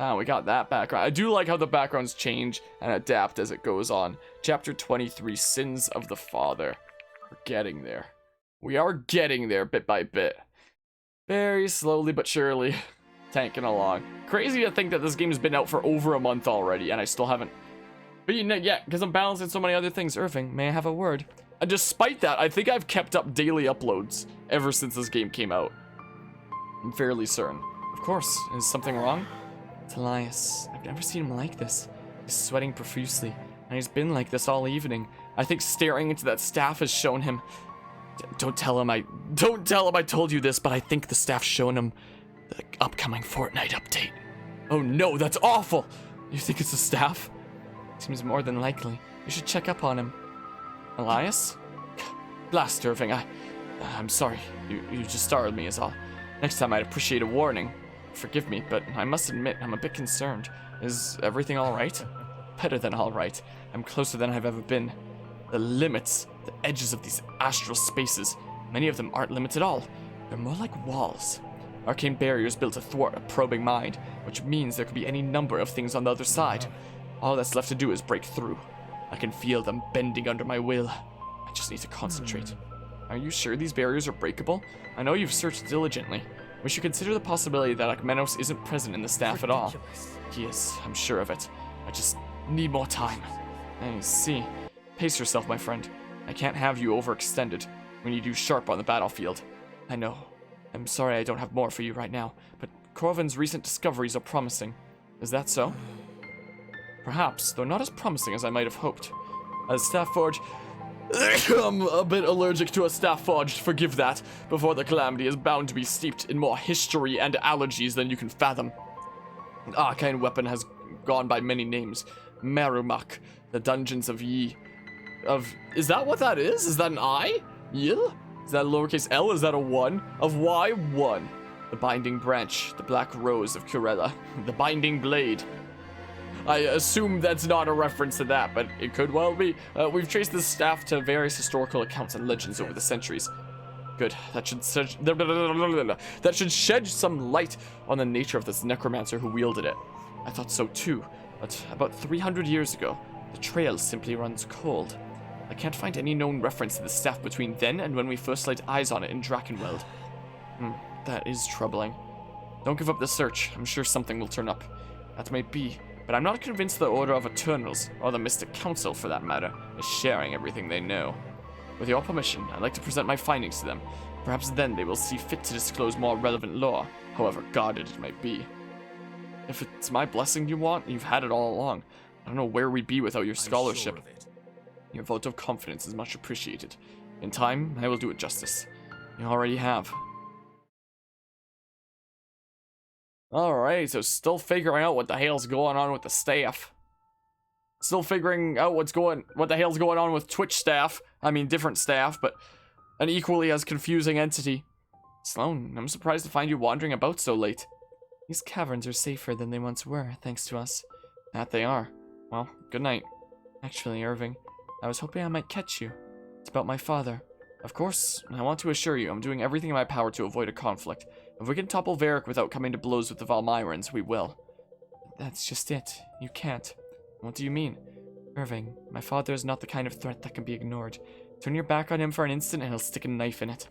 Ah, we got that background. I do like how the backgrounds change and adapt as it goes on. Chapter 23, Sins of the Father. We're getting there. We are getting there bit by bit. Very slowly but surely. Tanking along. Crazy to think that this game has been out for over a month already and I still haven't beaten it yet because I'm balancing so many other things. Irving, may I have a word? And despite that, I think I've kept up daily uploads ever since this game came out. I'm fairly certain. Of course. Is something wrong? It's Elias. I've never seen him like this. He's sweating profusely, and he's been like this all evening. I think staring into that staff has shown him... Don't tell him I told you this, but I think the staff's shown him the upcoming Fortnite update. Oh no, that's awful! You think it's the staff? Seems more than likely. You should check up on him. Elias? Blast, Irving. I'm sorry. You just startled me is all. Next time I'd appreciate a warning. Forgive me, but I must admit I'm a bit concerned. Is everything alright? Better than alright. I'm closer than I've ever been. The limits, the edges of these astral spaces, many of them aren't limits at all. They're more like walls. Arcane barriers built to thwart a probing mind, which means there could be any number of things on the other side. All that's left to do is break through. I can feel them bending under my will. I just need to concentrate. Are you sure these barriers are breakable? I know you've searched diligently. We should consider the possibility that Akmenos isn't present in the staff at all. He is, I'm sure of it. I just need more time. I see. Pace yourself, my friend. I can't have you overextended. We need you sharp on the battlefield. I know. I'm sorry I don't have more for you right now, but Corvin's recent discoveries are promising. Is that so? Perhaps, though not as promising as I might have hoped. As Staff Forge... I'm a bit allergic to a staff forged, forgive that. Before the calamity is bound to be steeped in more history and allergies than you can fathom. An arcane weapon has gone by many names. Merumak, the dungeons of Yi. Is that what that is? Is that an I? Yil? Is that a lowercase l? Is that a 1? Of Y? 1. The binding branch, the black rose of Curella, the binding blade. I assume that's not a reference to that, but it could well be. We've traced this staff to various historical accounts and legends over the centuries. Good. That should shed some light on the nature of this necromancer who wielded it. I thought so too, but about 300 years ago, the trail simply runs cold. I can't find any known reference to the staff between then and when we first laid eyes on it in Drakenweld. That is troubling. Don't give up the search. I'm sure something will turn up. That may be. But I'm not convinced the Order of Eternals, or the Mystic Council for that matter, is sharing everything they know. With your permission, I'd like to present my findings to them. Perhaps then they will see fit to disclose more relevant lore, however guarded it might be. If it's my blessing you want, you've had it all along. I don't know where we'd be without your scholarship. I'm sure of it. Your vote of confidence is much appreciated. In time, I will do it justice. You already have. Alright, so still figuring out what the hell's going on with the staff. Still figuring out what the hell's going on with Twitch staff. I mean, different staff, but an equally as confusing entity. Sloan, I'm surprised to find you wandering about so late. These caverns are safer than they once were, thanks to us. That they are. Well, good night. Actually, Irving, I was hoping I might catch you. It's about my father. Of course, I want to assure you I'm doing everything in my power to avoid a conflict. If we can topple Varric without coming to blows with the Valmyrans, we will. That's just it. You can't. What do you mean? Irving, my father is not the kind of threat that can be ignored. Turn your back on him for an instant and he'll stick a knife in it.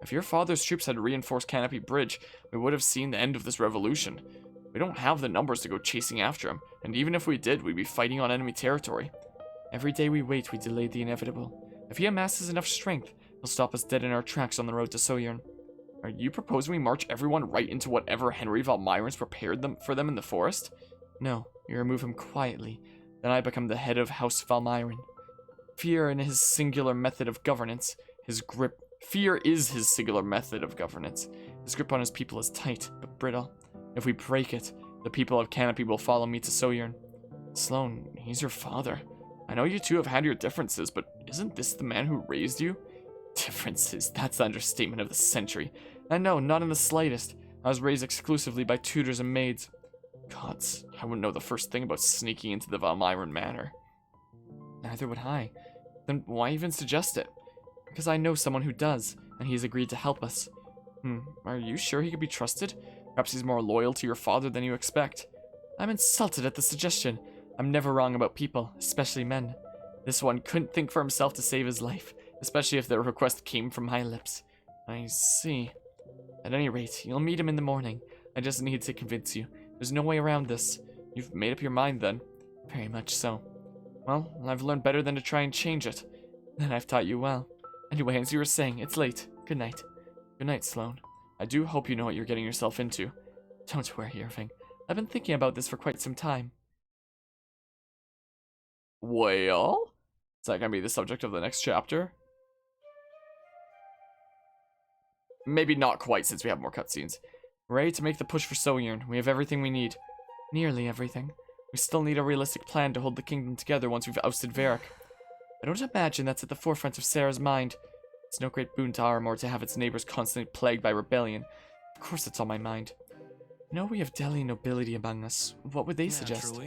If your father's troops had reinforced Canopy Bridge, we would have seen the end of this revolution. We don't have the numbers to go chasing after him, and even if we did, we'd be fighting on enemy territory. Every day we wait, we delay the inevitable. If he amasses enough strength, he'll stop us dead in our tracks on the road to Sojourn. Are you proposing we march everyone right into whatever Henry Valmyrans prepared for them in the forest? No, you remove him quietly. Then I become the head of House Valmyran. Fear is his singular method of governance. His grip on his people is tight, but brittle. If we break it, the people of Canopy will follow me to Sojourn. Sloan, he's your father. I know you two have had your differences, but isn't this the man who raised you? Differences, that's the understatement of the century. And no, not in the slightest. I was raised exclusively by tutors and maids. Gods, I wouldn't know the first thing about sneaking into the Valmyran manor. Neither would I. Then why even suggest it? Because I know someone who does, and he's agreed to help us. Are you sure he could be trusted? Perhaps he's more loyal to your father than you expect. I'm insulted at the suggestion. I'm never wrong about people, especially men. This one couldn't think for himself to save his life, especially if the request came from my lips. I see. At any rate, you'll meet him in the morning. I just need to convince you. There's no way around this. You've made up your mind then. Very much so. Well, I've learned better than to try and change it. Then I've taught you well. Anyway, as you were saying, it's late. Good night. Good night, Sloane. I do hope you know what you're getting yourself into. Don't worry, Irving. I've been thinking about this for quite some time. Well? Is that gonna be the subject of the next chapter? Maybe not quite, since we have more cutscenes. We're ready to make the push for Sojourn. We have everything we need. Nearly everything. We still need a realistic plan to hold the kingdom together once we've ousted Varric. I don't imagine that's at the forefront of Sarah's mind. It's no great boon to Armor to have its neighbors constantly plagued by rebellion. Of course it's on my mind. You know, we have Deli nobility among us. What would they suggest?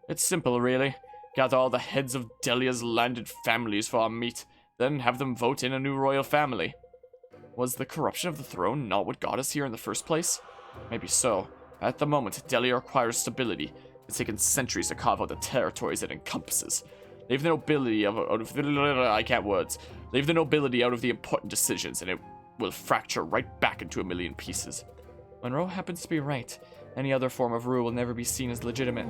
It's simple, really. Gather all the heads of Delia's landed families for our meet, then have them vote in a new royal family. Was the corruption of the throne not what got us here in the first place? Maybe so. At the moment, Delia requires stability. It's taken centuries to carve out the territories it encompasses. Leave the nobility I can't words. Leave the nobility out of the important decisions, and it will fracture right back into a million pieces. Monroe happens to be right. Any other form of rule will never be seen as legitimate.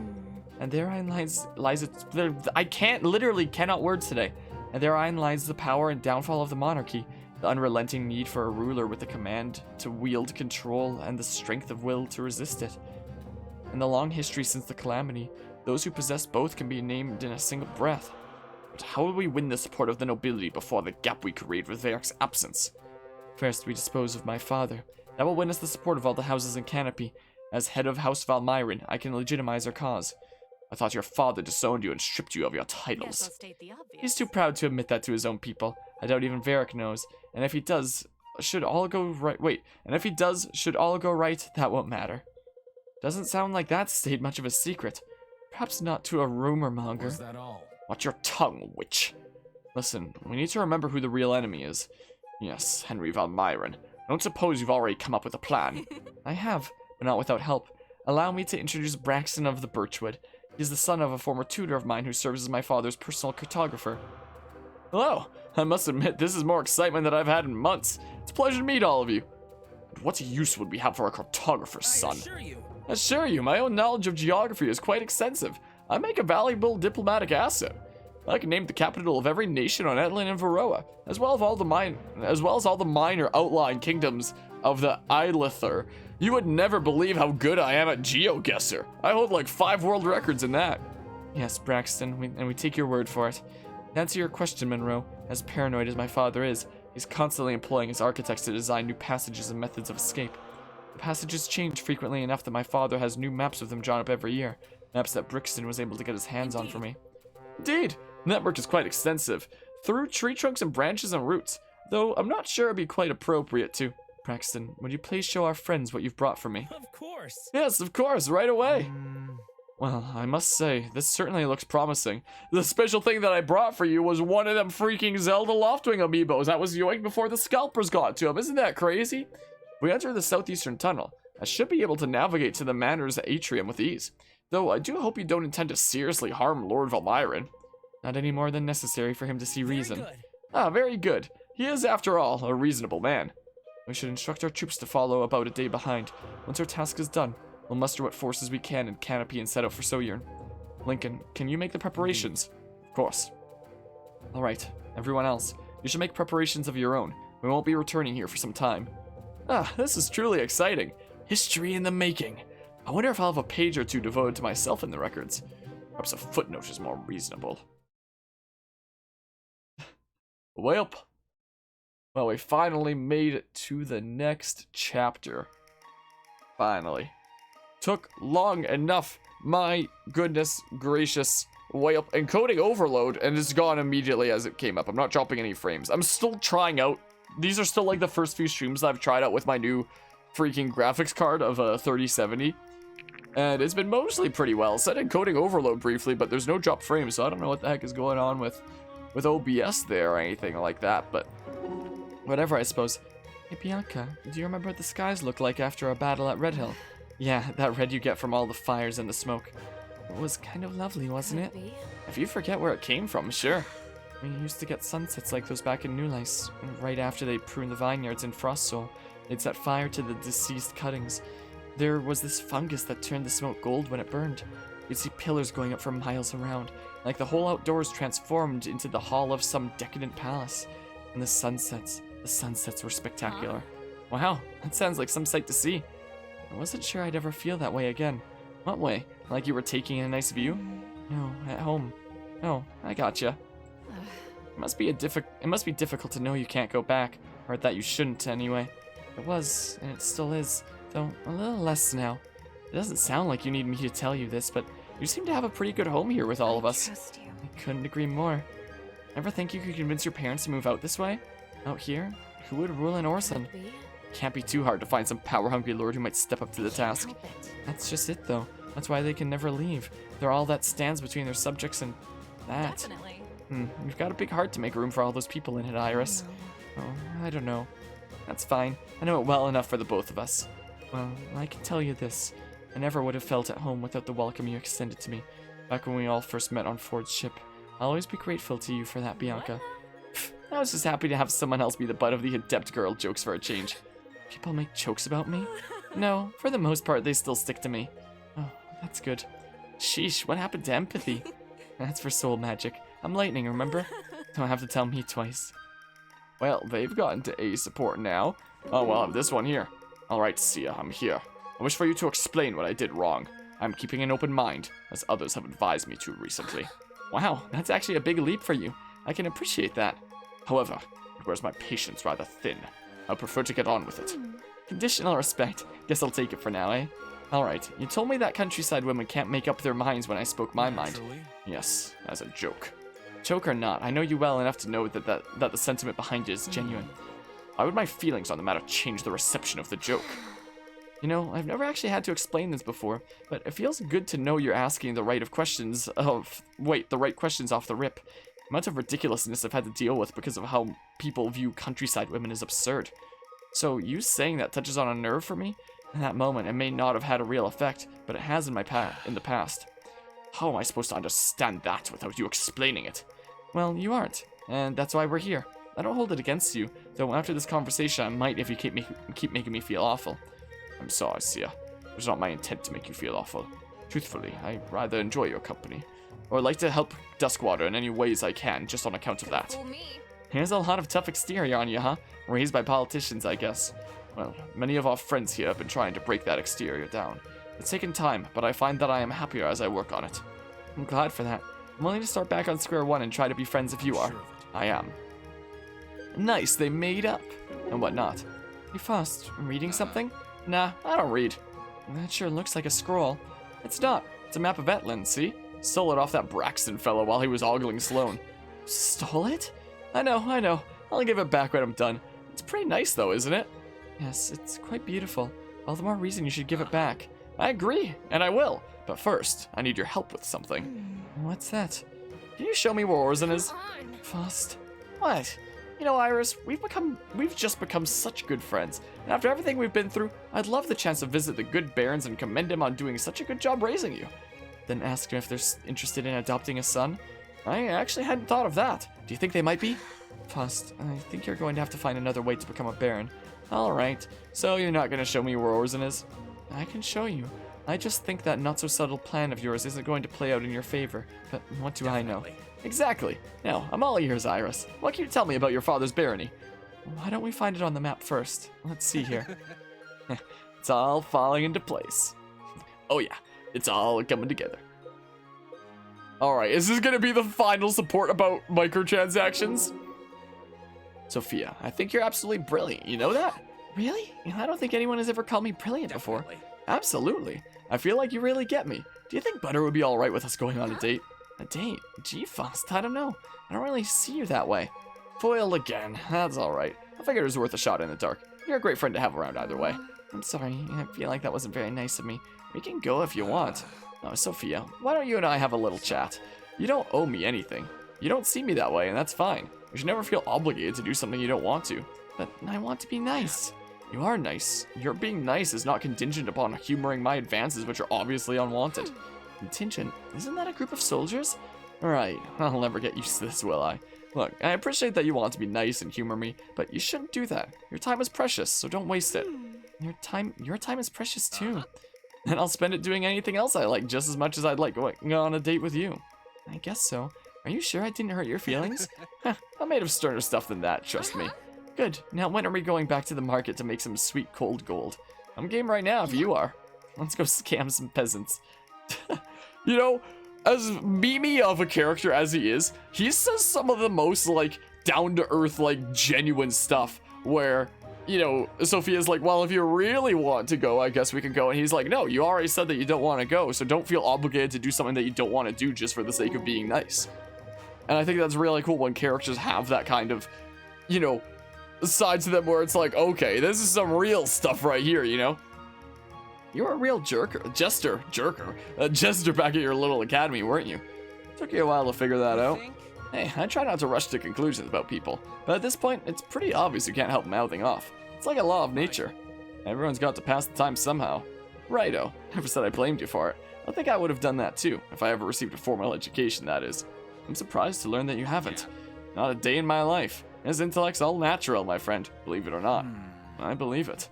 And therein lies it. I cannot words today. And therein lies the power and downfall of the monarchy. The unrelenting need for a ruler with the command to wield control and the strength of will to resist it. In the long history since the calamity, those who possess both can be named in a single breath. But how will we win the support of the nobility before the gap we create with Varric's absence? First, we dispose of my father. That will win us the support of all the houses in Canopy. As head of House Valmyron, I can legitimize our cause. I thought your father disowned you and stripped you of your titles. He's too proud to admit that to his own people. I doubt even Varric knows. And if he does, should all go right, that won't matter. Doesn't sound like that stayed much of a secret. Perhaps not to a rumor monger. Was that all? Watch your tongue, witch. Listen, we need to remember who the real enemy is. Yes, Henry Valmyron. Don't suppose you've already come up with a plan. I have, but not without help. Allow me to introduce Braxton of the Birchwood. He's the son of a former tutor of mine who serves as my father's personal cartographer. Hello. I must admit, this is more excitement than I've had in months. It's a pleasure to meet all of you. But what use would we have for a cartographer's son? I assure you, my own knowledge of geography is quite extensive. I make a valuable diplomatic asset. I can name the capital of every nation on Etlin and Varroa, as well as all the minor outlying kingdoms of the Eilithir. You would never believe how good I am at GeoGuessr. I hold like 5 world records in that. Yes, Braxton, we take your word for it. To answer your question, Monroe, as paranoid as my father is, he's constantly employing his architects to design new passages and methods of escape. The passages change frequently enough that my father has new maps of them drawn up every year, maps that Brixton was able to get his hands on for me. Indeed, the network is quite extensive, through tree trunks and branches and roots, though I'm not sure it'd be quite appropriate to. Braxton, would you please show our friends what you've brought for me? Of course. Yes, of course, right away. Well, I must say, this certainly looks promising. The special thing that I brought for you was one of them freaking Zelda Loftwing amiibos that was yoinked before the scalpers got to him. Isn't that crazy? If we enter the southeastern tunnel, I should be able to navigate to the manor's atrium with ease. Though I do hope you don't intend to seriously harm Lord Valmyron. Not any more than necessary for him to see reason. Ah, very good. He is, after all, a reasonable man. We should instruct our troops to follow about a day behind. Once our task is done, we'll muster what forces we can in Canopy and set out for Sojourn. Lincoln, can you make the preparations? Of course. Alright, everyone else, you should make preparations of your own. We won't be returning here for some time. Ah, this is truly exciting. History in the making. I wonder if I'll have a page or two devoted to myself in the records. Perhaps a footnote is more reasonable. Welp. Well, we finally made it to the next chapter. Finally. Took long enough. My goodness gracious. Welp. Encoding overload, and it's gone immediately as it came up. I'm not dropping any frames. I'm still trying out. These are still like the first few streams I've tried out with my new freaking graphics card of a 3070. And it's been mostly pretty well. Said encoding overload briefly, but there's no drop frames, so I don't know what the heck is going on with OBS there or anything like that, but whatever, I suppose. Hey Bianca, do you remember what the skies looked like after our battle at Red Hill? Yeah, that red you get from all the fires and the smoke. It was kind of lovely, wasn't it? If you forget where it came from, sure. We used to get sunsets like those back in New Lice. Right after they pruned the vineyards in Frostsoul, they'd set fire to the deceased cuttings. There was this fungus that turned the smoke gold when it burned. You'd see pillars going up for miles around, like the whole outdoors transformed into the hall of some decadent palace. And the sunsets were spectacular. Wow, that sounds like some sight to see. I wasn't sure I'd ever feel that way again. What way? Like you were taking in a nice view? No, at home. Oh, I gotcha. It must be difficult to know you can't go back, or that you shouldn't anyway. It was, and it still is, though a little less now. It doesn't sound like you need me to tell you this, but you seem to have a pretty good home here with all of us. Trust you. I couldn't agree more. Ever think you could convince your parents to move out this way? Out here? Who would rule in Orson? Could be. Can't be too hard to find some power-hungry lord who might step up to the task. Help it. That's just it, though. That's why they can never leave. They're all that stands between their subjects and that. Definitely. You've got a big heart to make room for all those people in it, Iris. No. Oh, I don't know. That's fine. I know it well enough for the both of us. Well, I can tell you this. I never would have felt at home without the welcome you extended to me back when we all first met on Ford's ship. I'll always be grateful to you for that, Bianca. I was just happy to have someone else be the butt of the adept girl jokes for a change. People make jokes about me? No, for the most part, they still stick to me. Oh, that's good. Sheesh, what happened to empathy? That's for soul magic. I'm lightning, remember? Don't have to tell me twice. Well, they've gotten to A support now. Oh, well, I have this one here. Alright, Sia, I'm here. I wish for you to explain what I did wrong. I'm keeping an open mind, as others have advised me to recently. Wow, that's actually a big leap for you. I can appreciate that. However, it wears my patience rather thin. I prefer to get on with it. Conditional respect. Guess I'll take it for now, eh? Alright, you told me that countryside women can't make up their minds when I spoke my mind. Yes, as a joke. Joke or not, I know you well enough to know that the sentiment behind it is genuine. Why would my feelings on the matter change the reception of the joke? You know, I've never actually had to explain this before, but it feels good to know you're asking the right questions off the rip. The amount of ridiculousness I've had to deal with because of how people view countryside women is absurd. So you saying that touches on a nerve for me? In that moment, it may not have had a real effect, but it has in the past. How am I supposed to understand that without you explaining it? Well, you aren't, and that's why we're here. I don't hold it against you, though after this conversation I might if you keep making me feel awful. I'm sorry, Sia. It was not my intent to make you feel awful. Truthfully, I rather enjoy your company, or like to help Duskwater in any ways I can, just on account of that. Fool me. Here's a lot of tough exterior on you, huh? Raised by politicians, I guess. Well, many of our friends here have been trying to break that exterior down. It's taken time, but I find that I am happier as I work on it. I'm glad for that. I'm willing to start back on square one and try to be friends if you are. I am. Nice, they made up. And whatnot. Hey, Faust, reading something? Nah, I don't read. That sure looks like a scroll. It's not. It's a map of Etland, see? Stole it off that Braxton fellow while he was ogling Sloane. Stole it? I know. I'll give it back when I'm done. It's pretty nice though, isn't it? Yes, it's quite beautiful. All the more reason you should give it back. I agree, and I will. But first, I need your help with something. What's that? Can you show me where Orson is? Faust. What? You know, Iris, we've just become such good friends. And after everything we've been through, I'd love the chance to visit the good barons and commend him on doing such a good job raising you. Then ask him if they're interested in adopting a son. I actually hadn't thought of that. Do you think they might be? Faust, I think you're going to have to find another way to become a baron. Alright, so you're not going to show me where Orson is? I can show you. I just think that not-so-subtle plan of yours isn't going to play out in your favor, but what do I know? Exactly. Now, I'm all ears, Iris. What can you tell me about your father's barony? Why don't we find it on the map first? Let's see here. It's all falling into place. Oh yeah, it's all coming together. Alright, is this gonna be the final support about microtransactions? Sophia, I think you're absolutely brilliant, you know that? Really? I don't think anyone has ever called me brilliant before. Absolutely. I feel like you really get me. Do you think Butter would be alright with us going on a date? A date? Gee, Faust, I don't know. I don't really see you that way. Foiled again. That's alright. I figured it was worth a shot in the dark. You're a great friend to have around either way. I'm sorry. I feel like that wasn't very nice of me. We can go if you want. Oh, Sophia, why don't you and I have a little chat? You don't owe me anything. You don't see me that way, and that's fine. You should never feel obligated to do something you don't want to. But I want to be nice. You are nice. Your being nice is not contingent upon humoring my advances, which are obviously unwanted. Contingent? Isn't that a group of soldiers? Alright, I'll never get used to this, will I? Look, I appreciate that you want to be nice and humor me, but you shouldn't do that. Your time is precious, so don't waste it. Your time is precious too. And I'll spend it doing anything else I like just as much as I'd like going on a date with you. I guess so. Are you sure I didn't hurt your feelings? I'm made of sterner stuff than that, trust me. Good. Now when are we going back to the market to make some sweet cold gold? I'm game right now if you are. Let's go scam some peasants. You know, as memey of a character as he is, he says some of the most, like, down-to-earth, like, genuine stuff where, you know, Sophia's like, well, if you really want to go, I guess we can go. And he's like, no, you already said that you don't want to go, so don't feel obligated to do something that you don't want to do just for the sake of being nice. And I think that's really cool when characters have that kind of, you know, side to them where it's like, okay, this is some real stuff right here, you know? You're a real jester back at your little academy, weren't you? Took you a while to figure that out. Hey, I try not to rush to conclusions about people, but at this point, it's pretty obvious you can't help mouthing off. It's like a law of nature. Everyone's got to pass the time somehow. Righto, never said I blamed you for it. I think I would have done that too, if I ever received a formal education, that is. I'm surprised to learn that you haven't. Not a day in my life. His intellect's all natural, my friend, believe it or not. I believe it.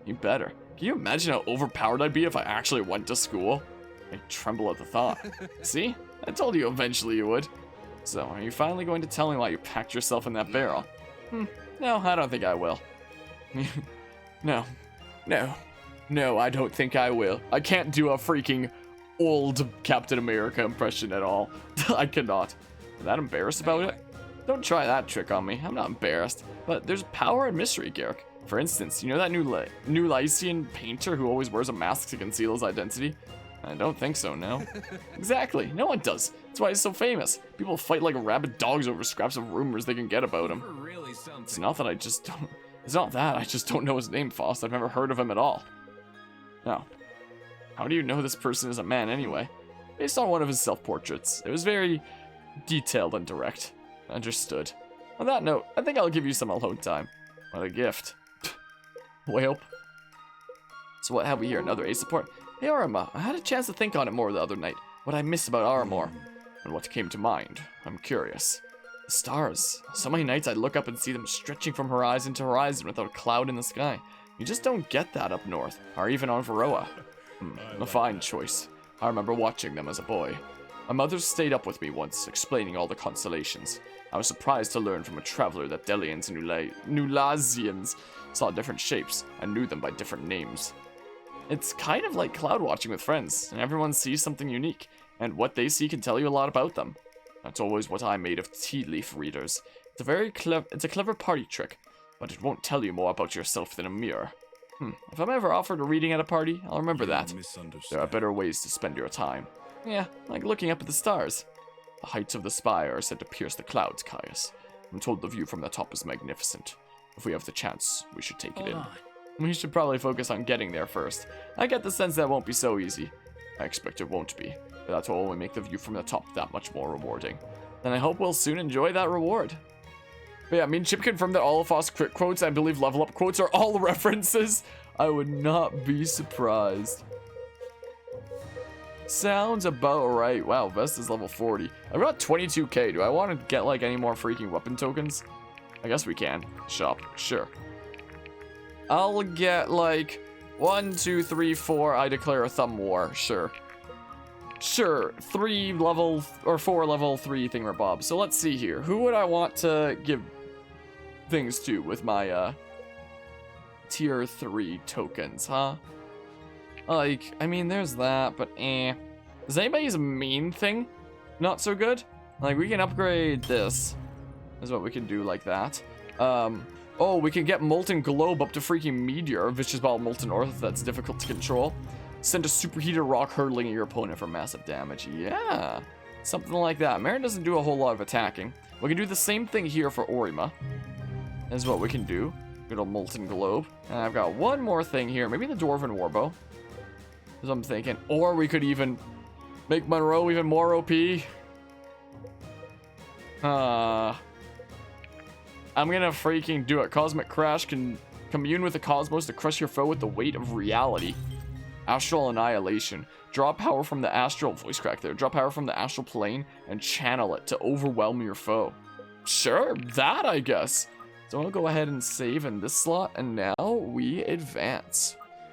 You better. Can you imagine how overpowered I'd be if I actually went to school? I tremble at the thought. See? I told you eventually you would. So, are you finally going to tell me why you packed yourself in that barrel? No, I don't think I will. No, I don't think I will. I can't do a freaking old Captain America impression at all. I cannot. Am that embarrassed about it? Don't try that trick on me. I'm not embarrassed. But there's power and mystery, Garrick. For instance, you know that new Lycian painter who always wears a mask to conceal his identity? I don't think so, no. Exactly, no one does. That's why he's so famous. People fight like rabid dogs over scraps of rumors they can get about him. It's not that I just don't know his name, Faust. I've never heard of him at all. Now, how do you know this person is a man anyway? Based on one of his self-portraits. It was very detailed and direct. Understood. On that note, I think I'll give you some alone time. What a gift. Well. So what have we here? Another ace support? Hey Arima, I had a chance to think on it more the other night. What I miss about Aramor. And what came to mind. I'm curious. The stars. So many nights I'd look up and see them stretching from horizon to horizon without a cloud in the sky. You just don't get that up north, or even on Varroa. A fine choice. I remember watching them as a boy. My mother stayed up with me once, explaining all the constellations. I was surprised to learn from a traveler that Delians and Nulazians saw different shapes and knew them by different names. It's kind of like cloud watching with friends, and everyone sees something unique, and what they see can tell you a lot about them. That's always what I made of tea leaf readers. It's a clever party trick, but it won't tell you more about yourself than a mirror. If I'm ever offered a reading at a party, I'll remember that. There are better ways to spend your time. Yeah, like looking up at the stars. The heights of the spire are said to pierce the clouds, Caius. I'm told the view from the top is magnificent. If we have the chance, we should take it in. We should probably focus on getting there first. I get the sense that won't be so easy. I expect it won't be, but that will only make the view from the top that much more rewarding. Then I hope we'll soon enjoy that reward. But yeah, me and Chip confirmed that all of Faust's crit quotes, I believe level up quotes, are all references. I would not be surprised. Sounds about right. Wow, Vest is level 40. I've got 22k. Do I want to get like any more freaking weapon tokens? I guess we can. Shop. Sure. I'll get like 1, 2, 3, 4. I declare a thumb war. Sure. Sure. 4 level 3 thingamabob. So let's see here. Who would I want to give things to with my tier 3 tokens, huh? Like, I mean, there's that, but Does anybody use a mean thing? Not so good? Like, we can upgrade this. Is what we can do like that. Oh, we can get Molten Globe up to freaking Meteor, Vicious Ball, Molten Earth, that's difficult to control. Send a superheated rock hurtling at your opponent for massive damage. Yeah, something like that. Marin doesn't do a whole lot of attacking. We can do the same thing here for Orima. Is what we can do. Good old Molten Globe. And I've got one more thing here. Maybe the Dwarven Warbow. Is what I'm thinking. Or we could even make Monroe even more OP. I'm gonna freaking do it. Cosmic Crash can Commune with the cosmos to crush your foe with the weight of reality. Astral annihilation. Draw power from the astral voice crack there. Draw power from the astral plane and channel it to overwhelm your foe. Sure, that I guess. So I'll go ahead and save in this slot, and now we advance.